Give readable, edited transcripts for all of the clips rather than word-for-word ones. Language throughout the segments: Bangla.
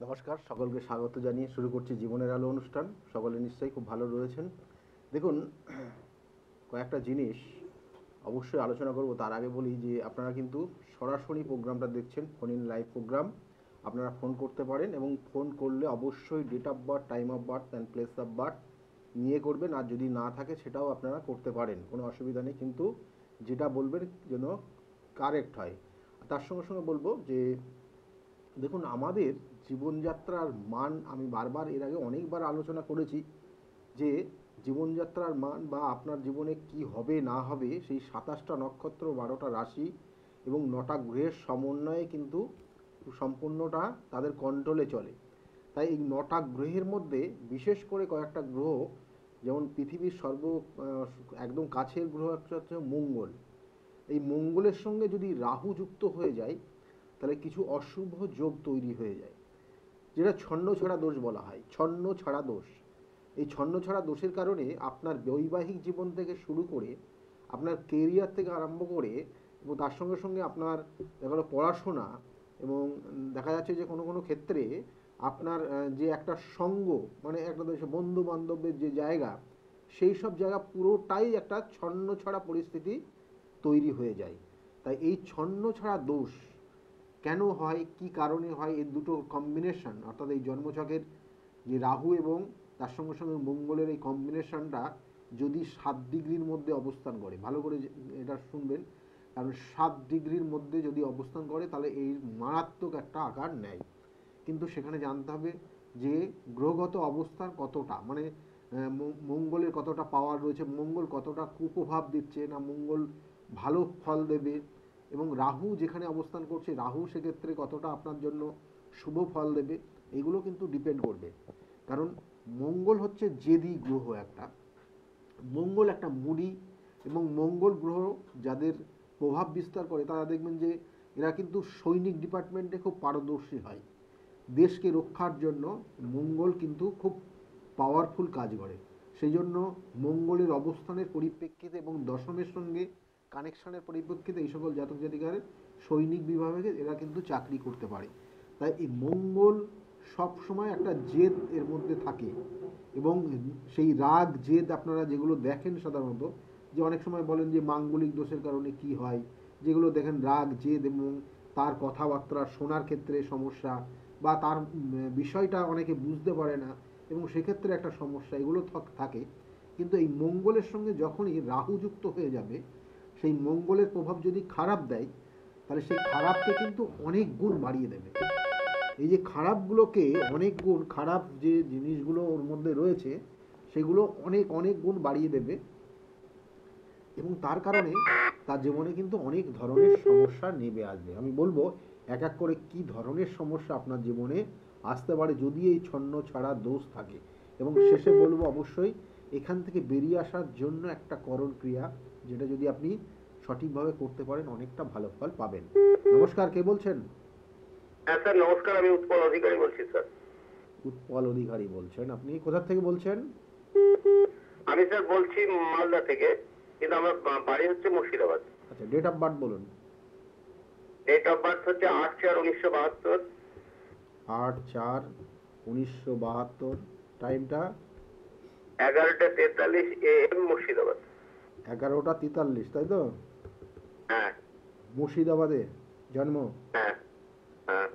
নমস্কার, সকলকে স্বাগত জানিয়ে শুরু করছি জীবনের আলো অনুষ্ঠান। সকলে নিশ্চয়ই খুব ভালো রয়েছেন। দেখুন, কয়েকটা জিনিস অবশ্যই আলোচনা করব। তার আগে বলি যে আপনারা কিন্তু সরাসরি প্রোগ্রামটা দেখছেন, ফোন ইন লাইভ প্রোগ্রাম। আপনারা ফোন করতে পারেন এবং ফোন করলে অবশ্যই date of birth, time of birth and place of birth নিয়ে করবেন। আর যদি না থাকে সেটাও আপনারা করতে পারেন, কোনো অসুবিধা নেই, কিন্তু যেটা বলবেন যেন কারেক্ট হয়। তার সঙ্গে সঙ্গে বলবো যে দেখুন, আমাদের জীবনযাত্রার মান আমি বারবার এর আগে অনেকবার আলোচনা করেছি যে জীবনযাত্রার মান বা আপনার জীবনে কি হবে না হবে সেই 27টা নক্ষত্র, 12টা রাশি এবং 9টা গ্রহের সমন্বয়ে কিন্তু সম্পূর্ণটা তাদের কন্ট্রোলে চলে। তাই এই 9টা গ্রহের মধ্যে বিশেষ করে কয়েকটা গ্রহ, যেমন পৃথিবীর একদম কাছের গ্রহ একটা হচ্ছে মঙ্গল। এই মঙ্গলের সঙ্গে যদি রাহু যুক্ত হয়ে যায় তাহলে কিছু অশুভ যোগ তৈরি হয়ে যায়, যেটা ছন্ন ছাড়া দোষ বলা হয়। ছন্ন ছাড়া দোষ, এই ছন্ন ছাড়া দোষের কারণে আপনার বৈবাহিক জীবন থেকে শুরু করে আপনার কেরিয়ার থেকে আরম্ভ করে এবং তার সঙ্গে সঙ্গে আপনার দেখা গেলো পড়াশোনা, এবং দেখা যাচ্ছে যে কোনো কোনো ক্ষেত্রে আপনার যে একটা সঙ্গ, মানে একটা বন্ধু বান্ধবের যে জায়গা, সেই সব জায়গা পুরোটাই একটা ছন্ন ছাড়া পরিস্থিতি তৈরি হয়ে যায়। তাই এই ছন্ন ছাড়া দোষ কেন হয়, কি কারণে হয়, এর দুটো কম্বিনেশন, অর্থাৎ এই জন্মছকের যে রাহু এবং তার সঙ্গে সঙ্গে মঙ্গলের এই কম্বিনেশনটা যদি 7 ডিগ্রির মধ্যে অবস্থান করে, ভালো করে এটা শুনবেন, কারণ 7 ডিগ্রির মধ্যে যদি অবস্থান করে তাহলে এই মারাত্মক একটা আকার নেয়। কিন্তু সেখানে জানতে হবে যে গ্রহগত অবস্থান কতটা, মানে মঙ্গলের কতটা পাওয়ার রয়েছে, মঙ্গল কতটা কুপ্রভাব দিচ্ছে, না মঙ্গল ভালো ফল দেবে, এবং রাহু যেখানে অবস্থান করছে রাহু সেক্ষেত্রে কতটা আপনার জন্য শুভ ফল দেবে, এগুলো কিন্তু ডিপেন্ড করবে। কারণ মঙ্গল হচ্ছে জেদি গ্রহ একটা, মঙ্গল একটা মুডি, এবং মঙ্গল গ্রহ যাদের প্রভাব বিস্তার করে তারা দেখবেন যে এরা কিন্তু সৈনিক ডিপার্টমেন্টে খুব পারদর্শী হয়। দেশকে রক্ষার জন্য মঙ্গল কিন্তু খুব পাওয়ারফুল কাজ করে। সেই জন্য মঙ্গলের অবস্থানের পরিপ্রেক্ষিতে এবং দশমের সঙ্গে কানেকশনের পরিপ্রেক্ষিতে এই সকল জাতক জাতিকার সৈনিক বিভাগে এরা কিন্তু চাকরি করতে পারে। তাই এই মঙ্গল সব সময় একটা জেদ এর মধ্যে থাকে, এবং সেই রাগ জেদ আপনারা যেগুলো দেখেন সাধারণত, যে অনেক সময় বলেন যে মাঙ্গলিক দোষের কারণে কি হয়, যেগুলো দেখেন রাগ জেদ এবং তার কথাবার্তা শোনার ক্ষেত্রে সমস্যা, বা তার বিষয়টা অনেকে বুঝতে পারে না এবং সেক্ষেত্রে একটা সমস্যা, এগুলো থাকে। কিন্তু এই মঙ্গলের সঙ্গে যখনই রাহু যুক্ত হয়ে যাবে, সেই মঙ্গলের প্রভাব যদি খারাপ দেয় তাহলে সেই খারাপকে কিন্তু অনেক গুণ বাড়িয়ে দেবে। এই যে খারাপগুলোকে অনেক গুণ, খারাপ যে জিনিসগুলো ওর মধ্যে রয়েছে সেগুলো অনেক অনেক গুণ বাড়িয়ে দেবে, এবং তার কারণে তার জীবনে কিন্তু অনেক ধরনের সমস্যা নেমে আসবে। আমি বলবো এক এক করে কি ধরনের সমস্যা আপনার জীবনে আসতে পারে যদি এই ছন্ন ছাড়া দোষ থাকে, এবং শেষে বলবো অবশ্যই এখান থেকে বেরিয়ে আসার জন্য একটা করণ ক্রিয়া, যেটা যদি আপনি সঠিকভাবে করতে পারেন অনেকটা ভালো ফল পাবেন। নমস্কার, কে বলছেন? হ্যাঁ স্যার, নমস্কার। আমি উৎপল অধিকারী বলছি স্যার। উৎপল অধিকারী বলছেন, আপনি কোথা থেকে বলছেন? আমি স্যার বলছি মালদা থেকে, কিন্তু আমার বাড়ি হচ্ছে মুর্শিদাবাদ। আচ্ছা, ডেট অফ বার্থ বলুন। ডেট অফ বার্থ হচ্ছে 8/4/1972। 8/4/1972। টাইমটা? 11টা 43 AM, মুর্শিদাবাদ। 11টা 43, তাই তো? হ্যাঁ মুর্শিদাবাদে জন্ম। হ্যাঁ হ্যাঁ।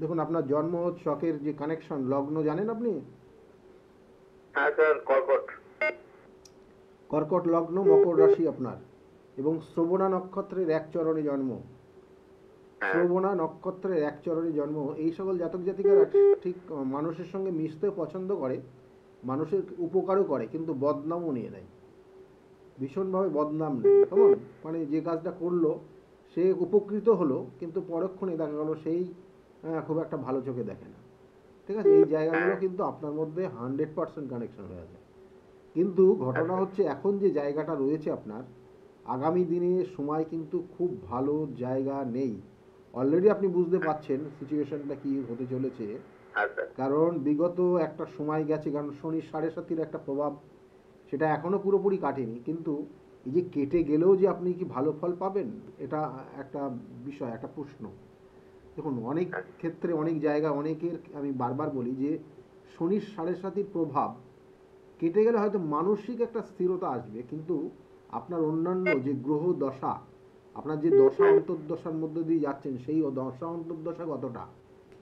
দেখুন, আপনার জন্ম ছকের যে কানেকশন, লগ্ন জানেন আপনি? হ্যাঁ স্যার, কর্কট। কর্কট লগ্ন, মকর রাশি আপনার, এবং শ্রবণা নক্ষত্রের এক চরণে জন্ম। হ্যাঁ শ্রবণা নক্ষত্রের এক চরণে জন্ম। এই সকল জাতক জাতিকারা ঠিক মানুষের সঙ্গে মিশতে পছন্দ করে, মানুষের উপকারও করে, কিন্তু বদনামও নিয়ে নেয়, ভীষণভাবে বদনাম নেয়। কেমন, মানে যে কাজটা করলো সে উপকৃত হলো, কিন্তু পরক্ষণে দেখা গেলো সেই খুব একটা ভালো চোখে দেখে না। ঠিক আছে, এই জায়গাগুলো হ্যাঁ। কিন্তু আপনার মধ্যে 100% কানেকশন হয়ে আছে। কিন্তু ঘটনা আচ্ছা। হচ্ছে এখন যে জায়গাটা রয়েছে আপনার, আগামী দিনে সময় কিন্তু খুব ভালো জায়গা নেই। অলরেডি আপনি বুঝতে পারছেন সিচুয়েশনটা কি হতে চলেছে, হ্যাঁ স্যার। কারণ বিগত একটা সময় গেছে, কারণ শনির 7.5-এর একটা প্রভাব সেটা এখনও পুরোপুরি কাটেনি, কিন্তু এই যে কেটে গেলেও যে আপনি কি ভালো ফল পাবেন, এটা একটা বিষয়, একটা প্রশ্ন। দেখুন অনেক ক্ষেত্রে অনেক জায়গা অনেকের আমি বারবার বলি যে শনির সাড়ে সাতির প্রভাব কেটে গেলে হয়তো মানসিক একটা স্থিরতা আসবে, কিন্তু আপনার অন্যান্য যে গ্রহ দশা, আপনার যে দশা অন্তর্দশার মধ্যে দিয়ে যাচ্ছেন সেই দশা অন্তর্দশা কতটা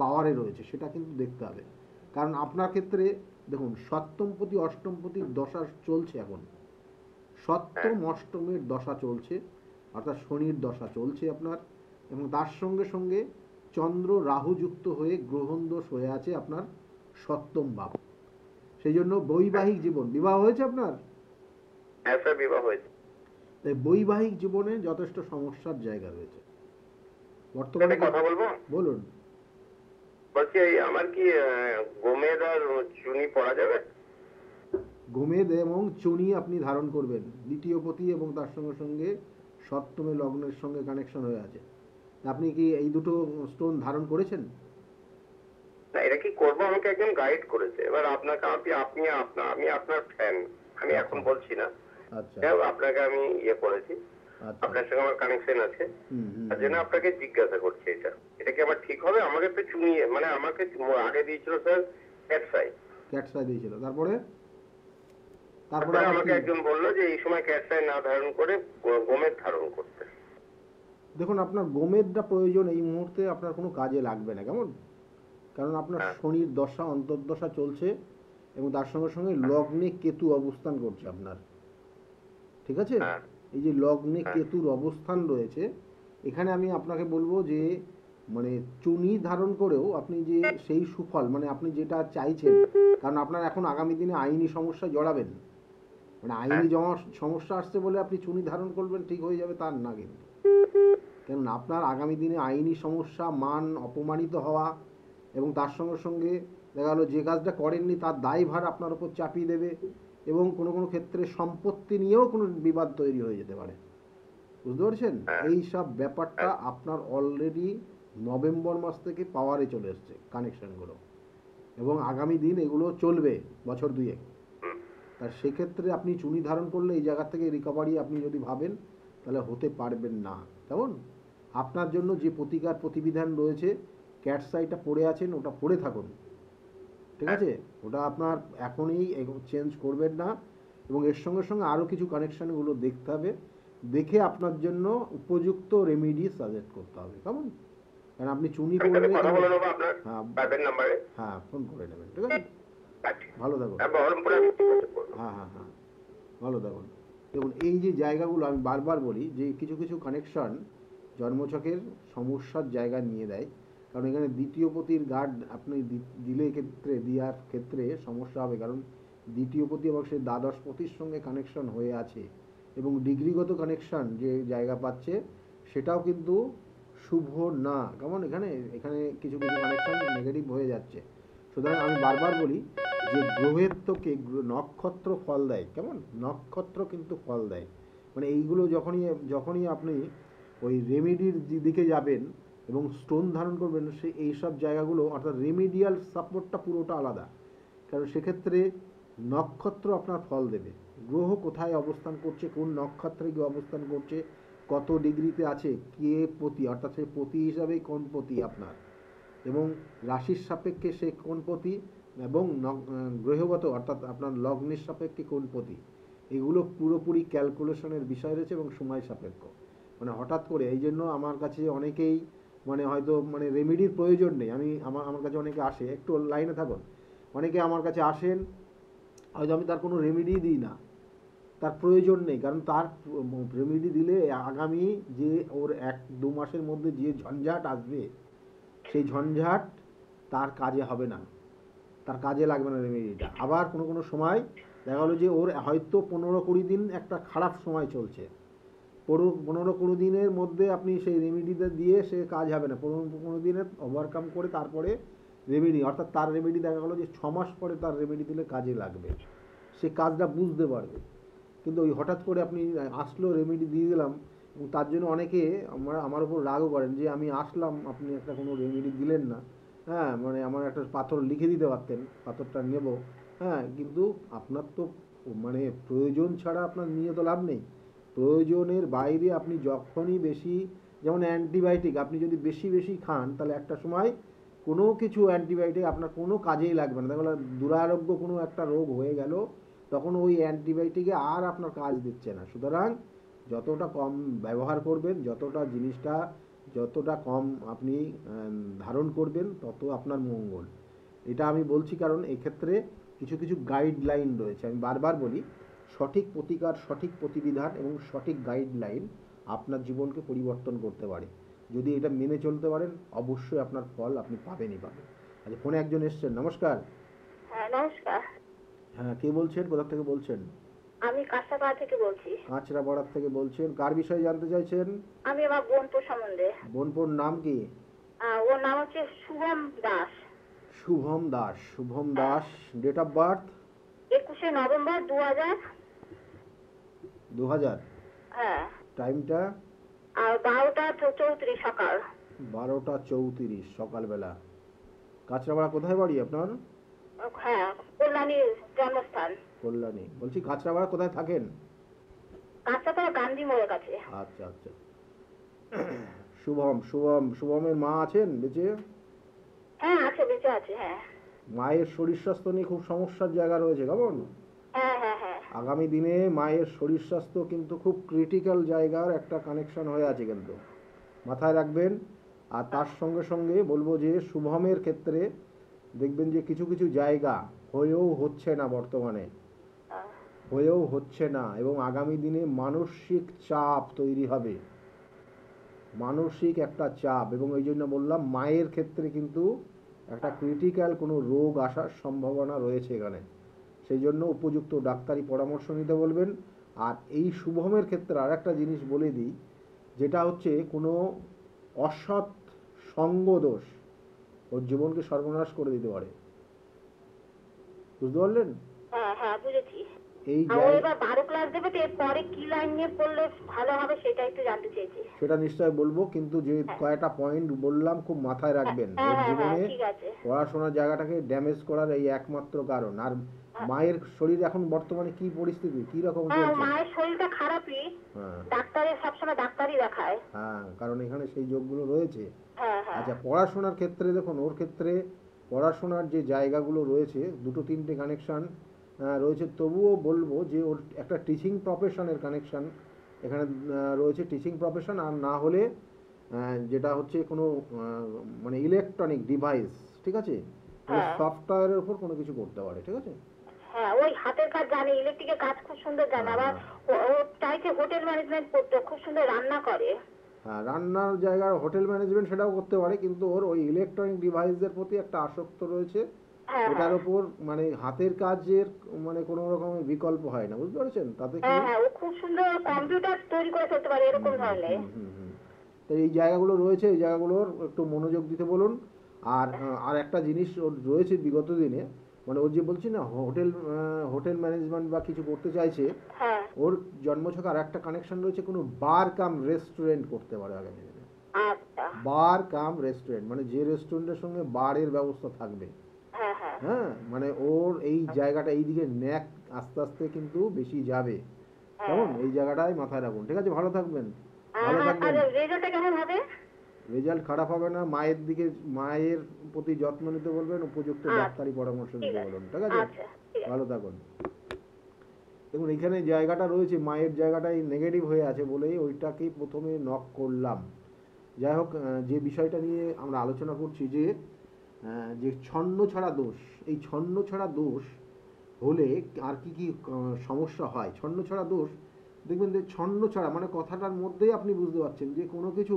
পাওয়ারে রয়েছে সেটা কিন্তু দেখতে হবে। কারণ আপনার ক্ষেত্রে দেখুন সপ্তমপতি অষ্টমপতির দশা চলছে এখন, সপ্তম অষ্টমের দশা চলছে, অর্থাৎ শনির দশা চলছে আপনার, এবং তার সঙ্গে সঙ্গে চন্দ্র রাহু যুক্ত হয়ে গ্রহণ দোষ হয়ে আছে আপনার সপ্তম ভাব। সেই জন্য বৈবাহিক জীবন, বিবাহ হয়েছে আপনার? হ্যাঁ স্যার, বিবাহ হয়েছে। তাই বৈবাহিক জীবনে যথেষ্ট সমস্যার জায়গা রয়েছে বর্তমানে। কথা বলবো? বলুন। বলছি আমার কি গোমেদ আর চুনি পড়া যাবে? গোমেদ এবং চুনি আপনি ধারণ করবেন, দ্বিতীয় পতি এবং তার সঙ্গে সঙ্গে সপ্তমে লগ্নের সঙ্গে কানেকশন হয়ে আছে। আপনি কি এই দুটো স্টোন ধারণ করেছেন? না, এটা কি করবো আমাকে একজন গাইড করেছে। এবার আপনাকে আমি আপনার ফ্যান, আমি এখন বলছি না, আচ্ছা আপনাকে আমি করেছি, আচ্ছা। আপনার সঙ্গে আমার কানেকশন আছে, তার জন্য আপনাকে জিজ্ঞাসা করছি এটা কি আমার ঠিক হবে? আমাকে তো চুনি মানে আমাকে আগে দিয়েছিল স্যার ক্যাটসাই। ক্যাটসাই দিয়েছিল, তারপরে তারপরে আমাকে একজন বললো যে এই সময় ক্যাটসাই না ধারণ করে গোমেদ ধারণ করতে। দেখুন আপনার গোমেদটা প্রয়োজন এই মুহূর্তে আপনার কোনো কাজে লাগবে না, কেমন? কারণ আপনার শনির দশা অন্তর্দশা চলছে এবং তার সঙ্গে সঙ্গে লগ্নে কেতু অবস্থান করছে আপনার, ঠিক আছে? এই যে লগ্নে কেতুর অবস্থান রয়েছে, এখানে আমি আপনাকে বলবো যে মানে চুনি ধারণ করেও আপনি যে সেই সুফল মানে আপনি যেটা চাইছেন, কারণ আপনার এখন আগামী দিনে আইনি সমস্যায় জড়াবেন, মানে আইনি সমস্যা আসছে বলে আপনি চুনি ধারণ করবেন ঠিক হয়ে যাবে তার না, কিন্তু কেননা আপনার আগামী দিনে আইনি সমস্যা, মান অপমানিত হওয়া, এবং তার সঙ্গে সঙ্গে দেখা গেলো যে কাজটা করেননি তার দায়ভার আপনার উপর চাপিয়ে দেবে, এবং কোনো কোনো ক্ষেত্রে সম্পত্তি নিয়েও কোনো বিবাদ তৈরি হয়ে যেতে পারে, বুঝতে পারছেন? এই সব ব্যাপারটা আপনার অলরেডি নভেম্বর মাস থেকে পাওয়ারে চলে এসছে কানেকশনগুলো, এবং আগামী দিন এগুলো চলবে বছর দুয়েক। তার সেক্ষেত্রে আপনি চুনি ধারণ করলে এই জায়গা থেকে রিকভারি আপনি যদি ভাবেন তাহলে হতে পারবেন না, কেমন? আপনার জন্য যে প্রতিকার প্রতিবিধান রয়েছে, ক্যাটসাইটা পড়ে আছেন ওটা পড়ে থাকুন, ঠিক আছে? ওটা আপনার এখনই চেঞ্জ করবেন না, এবং এর সঙ্গে সঙ্গে আরও কিছু কানেকশানগুলো দেখতে হবে, দেখে আপনার জন্য উপযুক্ত রেমেডি সাজেস্ট করতে হবে, কেমন? কারণ আপনি চুনি পড়লে হ্যাঁ ফোন করে নেবেন, ঠিক আছে? ভালো থাকুন। হ্যাঁ হ্যাঁ হ্যাঁ, ভালো থাকুন। দেখুন এই যে জায়গাগুলো আমি বারবার বলি যে কিছু কিছু কানেকশন জন্মছকের সমস্যার জায়গা নিয়ে দেয়, কারণ এখানে দ্বিতীয় পতির গার্ড আপনি দিলে ক্ষেত্রে দেওয়ার ক্ষেত্রে সমস্যা হবে, কারণ দ্বিতীয় পতি এবং সে দ্বাদশ পতির সঙ্গে কানেকশন হয়ে আছে, এবং ডিগ্রিগত কানেকশন যে জায়গা পাচ্ছে সেটাও কিন্তু শুভ না, কেমন? এখানে এখানে কিছু কিছু কানেকশন নেগেটিভ হয়ে যাচ্ছে। সুতরাং আমি বারবার বলি যে গ্রহের তোকে নক্ষত্র ফল দেয়, কেমন? নক্ষত্র কিন্তু ফল দেয়, মানে এইগুলো যখনই যখনই আপনি ওই রেমেডির দিকে যাবেন এবং স্টোন ধারণ করবেন, সে এইসব জায়গাগুলো অর্থাৎ রেমিডিয়াল সাপোর্টটা পুরোটা আলাদা, কারণ সেক্ষেত্রে নক্ষত্র আপনার ফল দেবে, গ্রহ কোথায় অবস্থান করছে, কোন নক্ষত্রে গিয়ে অবস্থান করছে, কত ডিগ্রিতে আছে, কে পতি, অর্থাৎ সেই পতি হিসাবেই কোন পতি আপনার, এবং রাশির সাপেক্ষে সে কোন পতি, এবং গ্রহগত অর্থাৎ আপনার লগ্নের সাপেক্ষে কোন পতি, এগুলো পুরোপুরি ক্যালকুলেশনের বিষয় রয়েছে এবং সময় সাপেক্ষ। মানে হঠাৎ করে এই জন্য আমার কাছে অনেকেই মানে হয়তো মানে রেমেডির প্রয়োজন নেই, আমার কাছে অনেকে আসে, একটু লাইনে থাকুন, অনেকে আমার কাছে আসেন হয়তো আমি তার কোনো রেমেডি দিই না, তার প্রয়োজন নেই, কারণ তার রেমেডি দিলে আগামী যে ওর 1-2 মাসের মধ্যে যে ঝঞ্ঝাট আসবে সেই ঝঞ্ঝাট তার কাজে হবে না, তার কাজে লাগবে না রেমেডিটা। আবার কোনো কোনো সময় দেখা গেলো যে ওর হয়তো 15-20 দিন একটা খারাপ সময় চলছে, 15-20 দিনের মধ্যে আপনি সেই রেমেডিটা দিয়ে সে কাজ হবে না, 15 দিনের ওভারকাম করে তারপরে রেমেডি, অর্থাৎ তার রেমেডি দেখা গেলো যে 6 মাস পরে তার রেমেডি দিলে কাজে লাগবে, সে কাজটা বুঝতে পারবে। কিন্তু ওই হঠাৎ করে আপনি আসলো রেমেডি দিয়ে দিলাম, এবং তার জন্য অনেকে আমার উপর রাগও করেন যে আমি আসলাম আপনি একটা কোনো রেমেডি দিলেন না, হ্যাঁ মানে আমার একটা পাথর লিখে দিতে পারতেন, পাথরটা নেব, হ্যাঁ কিন্তু আপনার তো মানে প্রয়োজন ছাড়া আপনার নিয়ে তো লাভ নেই, প্রয়োজনের বাইরে আপনি যখনই বেশি যেমন অ্যান্টিবায়োটিক আপনি যদি বেশি বেশি খান তাহলে একটা সময় কোনো কিছু অ্যান্টিবায়োটিক আপনার কোনো কাজেই লাগবে না, দেখা গেলো দুরারোগ্য কোনো একটা রোগ হয়ে গেল, তখন ওই অ্যান্টিবায়োটিকে আর আপনার কাজ দিচ্ছে না। সুতরাং যতটা কম ব্যবহার করবেন, যতটা জিনিসটা যতটা কম আপনি ধারণ করবেন, তত আপনার মঙ্গল। এটা আমি বলছি কারণ এক্ষেত্রে কিছু কিছু গাইডলাইন রয়েছে। আমি বারবার বলি, সঠিক প্রতিকার, সঠিক প্রতিবিধান এবং সঠিক গাইডলাইন আপনার জীবনকে পরিবর্তন করতে পারে। যদি এটা মেনে চলতে পারেন, অবশ্যই আপনার ফল আপনি পাবেনই পাবেন। আচ্ছা, ফোনে একজন এসছেন। নমস্কার। হ্যাঁ নমস্কার। হ্যাঁ, কে বলছেন, কোথা থেকে বলছেন? আমি কাঁচরাপাড়া থেকে বলছি। কাঁচরাপাড়ার থেকে বলছেন, কার বিষয়ে জানতে চাইছেন? আমি আমার বোনপোর সম্বন্ধে। বোনপোর নাম কি? ওর নাম হচ্ছে Shubham Das. Shubham Das. Shubham Das, date of birth? 21শে নভেম্বর 2000। 2000। হ্যাঁ। টাইমটা? আর 12টা 34 সকাল। 12টা 34 সকালবেলা। কাঁচরাপাড়া কোথায় বাড়ি আপনার? হ্যাঁ, কল্যাণীর জন্মস্থান। কল্যাণী। বলছি কাঁচরাপাড়া কোথায় থাকেন? কাঁচরাপাড়া গান্ধী মোড়ের কাছে। আচ্ছা আচ্ছা। শুভমের মা আছেন বেঁচে? হ্যাঁ আছে, বেঁচে আছে। হ্যাঁ। মায়ের শরীর স্বাস্থ্য নিয়ে খুব সমস্যার জায়গা রয়েছে, কেমন? হ্যাঁ হ্যাঁ হ্যাঁ। আগামী দিনে মায়ের শরীর স্বাস্থ্য কিন্তু খুব ক্রিটিক্যাল জায়গার একটা কানেকশন হয়ে আছে, কিন্তু মাথায় রাখবেন। আর তার সঙ্গে সঙ্গে বলবো যে শুভমের ক্ষেত্রে দেখবেন যে কিছু কিছু জায়গা হয়েও হচ্ছে না বর্তমানে, হয়েও হচ্ছে না, এবং আগামী দিনে মানসিক চাপ তৈরি হবে, মানসিক একটা চাপ। এবং এই জন্য বললাম মায়ের ক্ষেত্রে কিন্তু একটা ক্রিটিক্যাল কোনো রোগ আসার সম্ভাবনা রয়েছে এখানে। সেই জন্য উপযুক্ত ডাক্তারি পরামর্শ নিতে বলবেন। আর এই শুভমের ক্ষেত্রে আর একটা জিনিস বলে দিই, যেটা হচ্ছে কোনো অসৎ সঙ্গ দোষ ওর জীবনকে সর্বনাশ করে দিতে পারে। বুঝতে পারলেন? হ্যাঁ হ্যাঁ বুঝেছি। এই ও এবার 12 ক্লাস দেবে, তো এরপরে কি লাইন নিয়ে পড়লে ভালো হবে সেটা একটু জানতে চেয়েছি। সেটা নিশ্চয় বলবো, কিন্তু যে কয়টা পয়েন্ট বললাম খুব মাথায় রাখবেন। ওর জীবনে পড়াশোনার জায়গাটাকে ড্যামেজ করার এই একমাত্র কারণ। আর মায়ের শরীর এখন বর্তমানে কি পরিস্থিতি, কি রকম চলছে? মায়ের শরীরটা খারাপই। ডাক্তারের সবসময় ডাক্তারই দেখায়। হ্যাঁ, কারণ এখানে সেই যোগগুলো রয়েছে। হ্যাঁ হ্যাঁ। আচ্ছা, পড়াশোনার ক্ষেত্রে দেখুন, ওর ক্ষেত্রে পড়াশোনার যে জায়গাগুলো রয়েছে, দুটো তিনটে কানেকশন রয়েছে, তবুও বলবো যে ওর একটা টিচিং প্রফেশনের কানেকশন এখানে রয়েছে, টিচিং প্রফেশন। আর না হলে যেটা হচ্ছে কোনো মানে ইলেকট্রনিক ডিভাইস, ঠিক আছে, সফটওয়্যারের উপর কোনো কিছু করতে পারে, ঠিক আছে? হ্যাঁ, ওই হাতের কাজ জানে, ইলেকট্রিকের কাজ খুব সুন্দর জানে। আবার ও চাইছে হোটেল ম্যানেজমেন্ট করতে, খুব সুন্দর রান্না করে। হ্যাঁ, রান্নার জায়গার হোটেল ম্যানেজমেন্ট সেটাও করতে পারে, কিন্তু ওর ওই ইলেকট্রনিক ডিভাইসের প্রতি একটা আসক্ত রয়েছে। এটার উপর মানে হাতের কাজের মানে কোনো রকমের বিকল্প হয় না, বুঝতে পারছেন? তাতে কি ও খুব সুন্দর কম্পিউটার তৈরি করে ফেলতে পারে, এরকম ধরনের। তো এই জায়গাগুলো রয়েছে, এই জায়গাগুলোর একটু মনোযোগ দিতে বলুন। আর আর একটা জিনিস ওর রয়েছে বিগত দিনে, মানে ওর যে বলছি না হোটেল ম্যানেজমেন্ট বা কিছু করতে চাইছে, ওর জন্মছকে আর একটা কানেকশন রয়েছে, কোনো বার কাম রেস্টুরেন্ট করতে পারে আগামী দিনে। বার কাম রেস্টুরেন্ট মানে যে রেস্টুরেন্টের সঙ্গে বারের ব্যবস্থা থাকবে। হ্যাঁ, মানে ওর এই জায়গাটা এই দিকে ন্যাক আস্তে আস্তে কিন্তু বেশি যাবে, কেমন? এই জায়গাটাই মাথায় রাখুন, ঠিক আছে? ভালো থাকবেন, ভালো থাকবেন। রেজাল্টটা কেমন হবে? রেজাল্ট খারাপ হবে না। মায়ের প্রতি যত্ন নিতে বলবেন, উপযুক্ত ডাক্তারি পরামর্শ নিতে বলুন, ঠিক আছে? ভালো থাকুন। দেখুন, এখানে জায়গাটা রয়েছে, মায়ের জায়গাটাই নেগেটিভ হয়ে আছে বলেই ওইটাকেই প্রথমে নক করলাম। যাই হোক, যে বিষয়টা নিয়ে আমরা আলোচনা করছি যে ছন্ন ছাড়া দোষ, এই ছন্ন ছাড়া দোষ হলে আর কি কি সমস্যা হয়। ছন্ন ছাড়া দোষ দেখবেন যে ছন্ন ছাড়া মানে কথাটার মধ্যেই আপনি বুঝতে পারছেন যে কোনো কিছু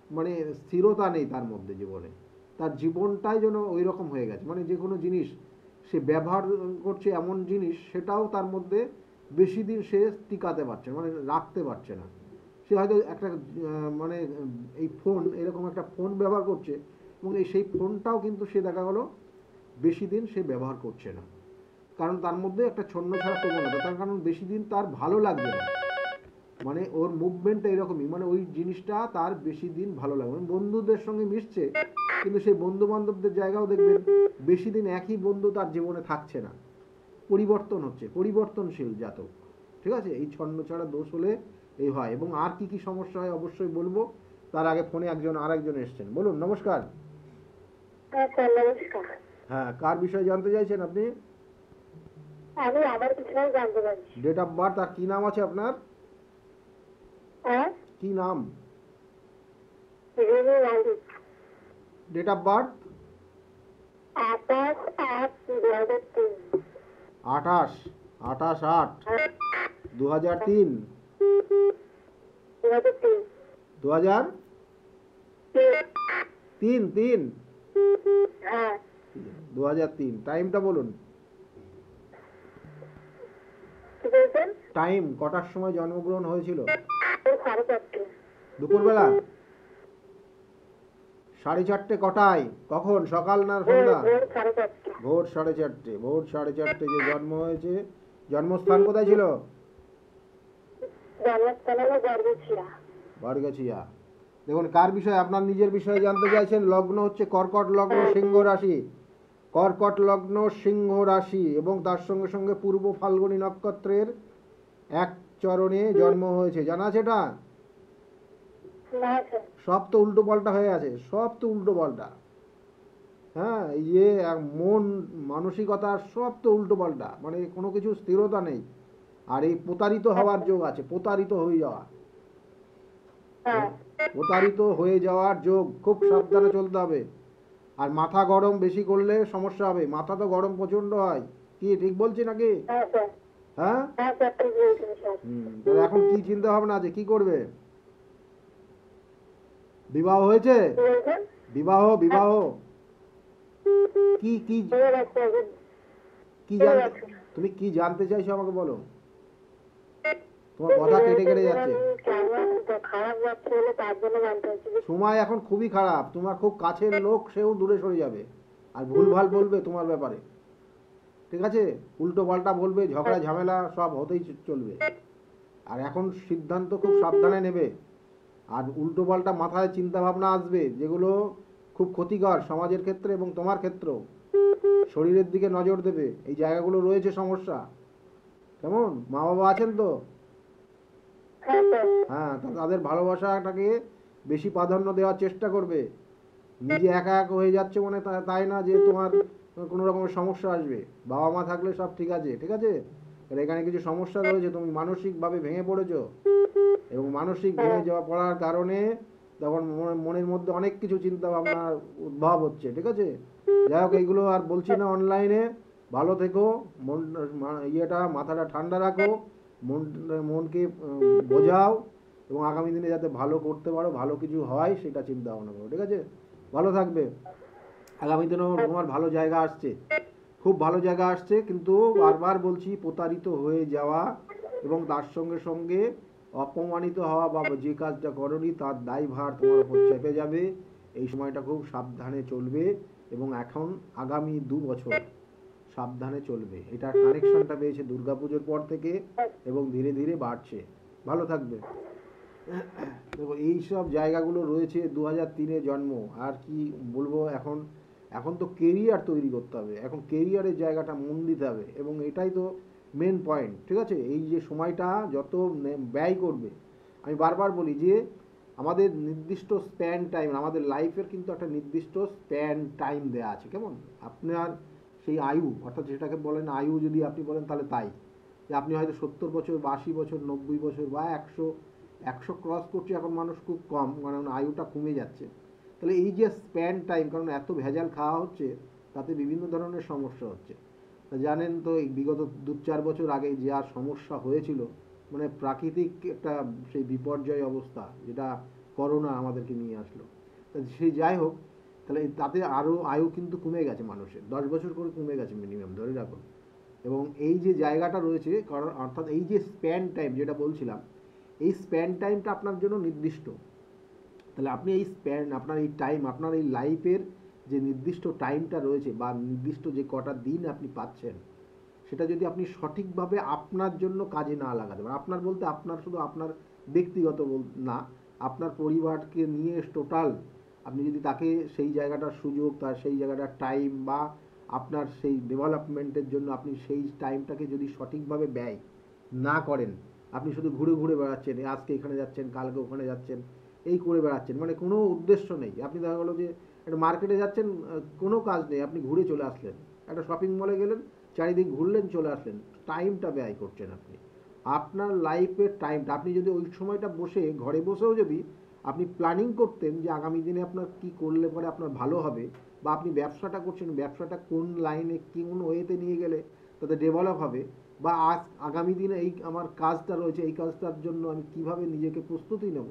মানে স্থিরতা নেই তার মধ্যে জীবনে, তার জীবনটাই যেন ওই রকম হয়ে গেছে। মানে যে কোনো জিনিস সে ব্যবহার করছে, এমন জিনিস সেটাও তার মধ্যে বেশি দিন সে টিকাতে পারছে, মানে রাখতে পারছে না। সে হয়তো একটা মানে এই ফোন, এরকম একটা ফোন ব্যবহার করছে, এবং সেই ফোনটাও কিন্তু সে দেখা গেলো বেশি দিন সে ব্যবহার করছে না, কারণ তার মধ্যে একটা ছন্ন ছাড়া প্রবণতা। তার কারণ বেশি দিন তার ভালো লাগবে না, মানে ওর মুভমেন্টটা এরকমই, মানে ওই জিনিসটা তার বেশি দিন ভালো লাগবে। বন্ধুদের সঙ্গে মিশছে, কিন্তু সেই বন্ধু বান্ধবদের জায়গাও দেখবেন বেশি দিন একই বন্ধু তার জীবনে থাকছে না, পরিবর্তন হচ্ছে, পরিবর্তনশীল জাতক, ঠিক আছে? এই ছন্ন ছাড়া দোষ হলে এই হয়। এবং আর কি কি সমস্যা হয় অবশ্যই বলবো, তার আগে ফোনে আরেকজন এসেছেন। বলুন, নমস্কার। হ্যাঁ স্যার নমস্কার। হ্যাঁ, কার বিষয়ে জানতে চাইছেন আপনি? আমি আমার বিষয়ে জানতে পারছি। ডেট অফ বার্থ আর কি নাম আছে আপনার? হ্যাঁ কি নাম? Rimi Malik. Date of birth? 28/8/2003। 28/8/2003। 2003। 2003। হ্যাঁ 2003। টাইমটা বলুন। কি বলছেন? টাইম কটার সময় জন্মগ্রহণ হয়েছিল? 4:30। দুপুরবেলা? 4:30 কটায়? কখন, সকাল না সন্ধ্যা? ভোর 4:30। ভোর 4:30। ভোর 4:30 যে জন্ম হয়েছে, জন্মস্থান কোথায় ছিল? জন্মস্থান হলো গর্গছিয়া। বারগাছিয়া। দেখুন, কার বিষয়ে, আপনার নিজের বিষয়ে জানতে চাইছেন। লগ্ন হচ্ছে কর্কট লগ্ন, সিংহ রাশি। কর্কট লগ্ন, সিংহ রাশি এবং তার সঙ্গে সঙ্গে পূর্ব ফাল্গুনী নক্ষত্রের এক চরণে জন্ম হয়েছে। জানা আছে এটা? না স্যার। সব তো উল্টো পাল্টা হয়ে আছে, সব তো উল্টো পাল্টা। হ্যাঁ, এই যে মন মানসিকতা সব তো উল্টো পাল্টা, মানে কোনো কিছু স্থিরতা নেই। আর এই প্রতারিত হওয়ার যোগ আছে, প্রতারিত হয়ে যাওয়া। হ্যাঁ প্রতারিত হয়ে যাওয়ার যোগ, খুব সাবধানে চলতে হবে। আর মাথা গরম বেশি করলে সমস্যা হবে। মাথা তো গরম প্রচন্ড হয়। কি ঠিক বলছি নাকি? হ্যাঁ স্যার। হ্যাঁ। হ্যাঁ স্যার ঠিক বলছেন স্যার। তাহলে এখন কি চিন্তা ভাবনা আছে, কি করবে? বিবাহ হয়েছে? কি বলছেন? বিবাহ বিবাহ কি কি বিয়ে রাখতে হবে। কি জানতে, তুমি কি জানতে চাইছো আমাকে বলো। তোমার কথা কেটে কেটে যাচ্ছে। খারাপ যাচ্ছে বলে তার জন্য জানতে চাইছি। সময় এখন খুবই খারাপ। তোমার খুব কাছের লোক, সেও দূরে সরে যাবে আর ভুলভাল বলবে তোমার ব্যাপারে। ঠিক আছে? উল্টো পাল্টা বলবে, ঝগড়া ঝামেলা সব হতেই চলবে। আর এখন সিদ্ধান্ত খুব সাবধানে নেবে। আর উল্টো পাল্টা মাথায় চিন্তা ভাবনা আসবে, যেগুলো খুব ক্ষতিকর সমাজের ক্ষেত্রে এবং তোমার ক্ষেত্রেও। শরীরের দিকে নজর দেবে। এই জায়গাগুলো রয়েছে সমস্যা। কেমন? মা বাবা আছেন তো? হ্যাঁ স্যার। হ্যাঁ, তো তাদের ভালোবাসাটাকে বেশি প্রাধান্য দেওয়ার চেষ্টা করবে। নিজে একা একা হয়ে যাচ্ছে মনে, তাই না যে তোমার কোনো রকমের সমস্যা আসবে। বাবা মা থাকলে সব ঠিক আছে, ঠিক আছে? আর এখানে কিছু সমস্যা রয়েছে, তুমি মানসিকভাবে ভেঙে পড়েছো এবং মানসিক ভেঙে যাওয়া পড়ার কারণে তখন মনের মধ্যে অনেক কিছু চিন্তা ভাবনার উদ্ভব হচ্ছে। ঠিক আছে? যাই হোক, এইগুলো আর বলছি না অনলাইনে। ভালো থেকো, মন মাথাটা ঠান্ডা রাখো, মনকে বোঝাও এবং আগামী দিনে যাতে ভালো করতে পারো, ভালো কিছু হয় সেটা চিন্তা ভাবনা করো। ঠিক আছে? ভালো থাকবে। আগামী দিনেও তোমার ভালো জায়গা আসছে, খুব ভালো জায়গা আসছে। কিন্তু বারবার বলছি, প্রতারিত হয়ে যাওয়া এবং তার সঙ্গে সঙ্গে অপমানিত হওয়া বা যে কাজটা করনি তার দায়ভার তোমার উপর চেপে যাবে। এই সময়টা খুব সাবধানে চলবে এবং এখন আগামী 2 বছর সাবধানে চলবে। এটা কানেকশনটা পেয়েছে দুর্গাপুজোর পর থেকে এবং ধীরে ধীরে বাড়ছে। ভালো থাকবে। দেখো, এইসব জায়গাগুলো রয়েছে। 2003-এ জন্ম, আর কি বলবো। এখন এখন তো কেরিয়ার তৈরি করতে হবে, এখন কেরিয়ারের জায়গাটা মন দিতে হবে এবং এটাই তো মেন পয়েন্ট। ঠিক আছে? এই যে সময়টা যত ব্যয় করবে, আমি বারবার বলি যে আমাদের নির্দিষ্ট স্প্যান টাইম, আমাদের লাইফের কিন্তু একটা নির্দিষ্ট স্প্যান টাইম দেওয়া আছে। কেমন? আপনার সেই আয়ু, অর্থাৎ যেটাকে বলেন আয়ু, যদি আপনি বলেন তাহলে তাই যে আপনি হয়তো 70 বছর বা 80 বছর, 90 বছর বা 100 ক্রস করছে এখন মানুষ খুব কম, কারণ আয়ুটা কমে যাচ্ছে। তাহলে এই যে স্প্যান টাইম, কারণ এত ভেজাল খাওয়া হচ্ছে, তাতে বিভিন্ন ধরনের সমস্যা হচ্ছে। তা জানেন তো, এই বিগত 2-4 বছর আগে যে আর সমস্যা হয়েছিল, মানে প্রাকৃতিক একটা সেই বিপর্যয় অবস্থা, যেটা করোনা আমাদেরকে নিয়ে আসলো। তা সেই যাই হোক, তাহলে তাতে আরও আয়ু কিন্তু কমে গেছে মানুষের, 10 বছর করে কমে গেছে মিনিমাম, ধরে রাখুন। এবং এই যে জায়গাটা রয়েছে, কারণ অর্থাৎ এই যে স্প্যান টাইম যেটা বলছিলাম, এই স্প্যান টাইমটা আপনার জন্য নির্দিষ্ট। তাহলে আপনি এই স্প্যান, আপনার এই টাইম, আপনার এই লাইফের যে নির্দিষ্ট টাইমটা রয়েছে বা নির্দিষ্ট যে কটা দিন আপনি পাচ্ছেন, সেটা যদি আপনি সঠিকভাবে আপনার জন্য কাজে না লাগাতে পারেন, আপনার বলতে আপনার শুধু আপনার ব্যক্তিগত না, আপনার পরিবারকে নিয়ে টোটাল, আপনি যদি তাকে সেই জায়গাটার সুযোগ, তার সেই জায়গাটার টাইম বা আপনার সেই ডেভেলপমেন্টের জন্য আপনি সেই টাইমটাকে যদি সঠিকভাবে ব্যয় না করেন, আপনি শুধু ঘুরে ঘুরে বেড়াচ্ছেন, আজকে এখানে যাচ্ছেন, কালকে ওখানে যাচ্ছেন, এই করে বেড়াচ্ছেন, মানে কোনো উদ্দেশ্য নেই। আপনি দেখা গেলো যে একটা মার্কেটে যাচ্ছেন, কোনো কাজ নেই, আপনি ঘুরে চলে আসলেন, একটা শপিং মলে গেলেন, চারিদিক ঘুরলেন চলে আসলেন, টাইমটা ব্যয় করছেন আপনি। আপনার লাইফের টাইমটা আপনি যদি ওই সময়টা বসে ঘরে বসেও যদি আপনি প্ল্যানিং করতেন যে আগামী দিনে আপনার কি করলে পরে আপনার ভালো হবে, বা আপনি ব্যবসাটা করছেন, ব্যবসাটা কোন লাইনে কোন ওয়েতে নিয়ে গেলে তাতে ডেভেলপ হবে, বা আগামী দিনে এই আমার কাজটা রয়েছে, এই কাজটার জন্য আমি কিভাবে নিজেকে প্রস্তুতি নেব,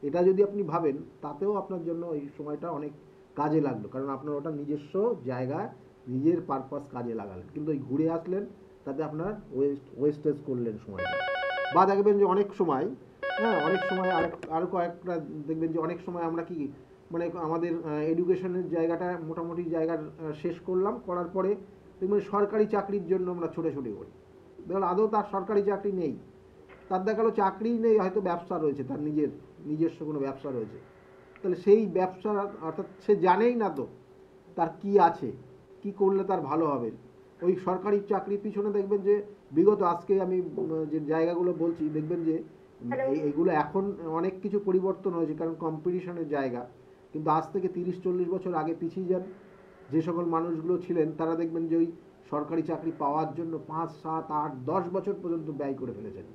এটা যদি আপনি ভাবেন, তাতেও আপনার জন্য এই সময়টা অনেক কাজে লাগলো, কারণ আপনার ওটা নিজস্ব জায়গায় নিজের পারপাস কাজে লাগালেন। কিন্তু ওই ঘুরে আসলেন, তাতে আপনার ওয়েস্টেজ করলেন সময়টা। বা দেখবেন যে অনেক সময়, হ্যাঁ অনেক সময় আরও কয়েকটা দেখবেন যে অনেক সময় আমরা কি মানে আমাদের এডুকেশনের জায়গাটা মোটামুটি জায়গার শেষ করলাম, করার পরে দেখবেন সরকারি চাকরির জন্য আমরা ছোটাছুটি করি। দেখুন আদৌ তার সরকারি চাকরি নেই, তার দেখালো চাকরিই নেই, হয়তো ব্যবসা রয়েছে, তার নিজস্ব কোনো ব্যবসা রয়েছে। তাহলে সেই ব্যবসা, অর্থাৎ সে জানেই না তো তার কি আছে, কি করলে তার ভালো হবে। ওই সরকারি চাকরির পিছনে দেখবেন যে বিগত আজকে আমি যে জায়গাগুলো বলছি, দেখবেন যে এইগুলো এখন অনেক কিছু পরিবর্তন হয়েছে, কারণ কম্পিটিশনের জায়গা। কিন্তু আজ থেকে 30-40 বছর আগে পিছিয়ে যান, যে সকল মানুষগুলো ছিলেন তারা দেখবেন যে ওই সরকারি চাকরি পাওয়ার জন্য 5, 7, 8, 10 বছর পর্যন্ত ব্যয় করে ফেলেছেন।